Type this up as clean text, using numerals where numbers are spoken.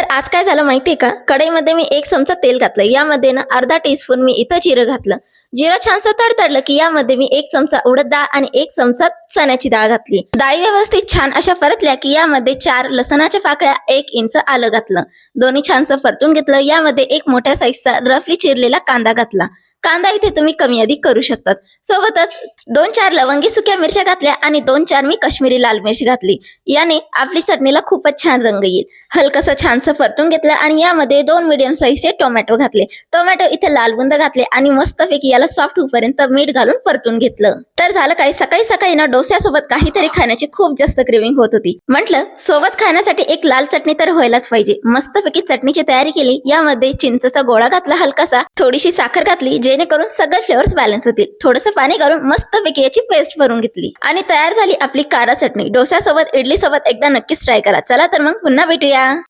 आज काय झालं माहितीये का, कढईमध्ये मी 1 चमचा तेल घातलं. यामध्ये ना अर्धा टीस्पून मी इथं जिरं घातलं. जिरं छानसं तडतडलं की यामध्ये मी 1 चमचा उडद डाळ आणि 1 चमचा चण्याची डाळ घातली. डाळी व्यवस्थित छान अशा परतल्या की यामध्ये 4 लसणाच्या पाकळ्या, 1 इंच आलं घातलं. दोन्ही छानसं परतून घेतलं. यामध्ये एक मोठ्या साईजचा रफली चिरलेला कांदा घातला. कांदा इथे तुम्ही कमी अधिक करू शकतात. सोबतच 2-4 लवंगी सुक्या मिरच्या घातल्या आणि 2-4 मी काश्मीरी लाल मिरची घातली. याने आपली चटणीला खूपच छान रंग येईल. हलकसं छानसं परतून घेतलं आणि यामध्ये 2 मीडियम साईजचे टोमॅटो घातले. टोमॅटो इथे लाल बुंद घातले आणि मस्तपैकी याला सॉफ्ट होईपर्यंत मीठ घालून परतून घेतलं. तर झालं काय, सकाळी सकाळी ना डोस्यासोबत काहीतरी खाण्याची खूप जास्त क्रेविंग होत होती. म्हटलं सोबत खाण्यासाठी एक लाल चटणी तर व्हायलाच पाहिजे. मस्तपैकी चटणीची तयारी केली. यामध्ये चिंचेचा गोळा घातला हलकासा, थोडीशी साखर घातली जेणेकरून सगळे फ्लेवर्स बॅलन्स होतील. थोडंसं पाणी घालून मस्तपैकी याची पेस्ट भरून घेतली आणि तयार झाली आपली कारा चटणी. डोस्यासोबत, इडली सोबत एकदा नक्कीच ट्राय करा. चला तर मग पुन्हा भेटूया.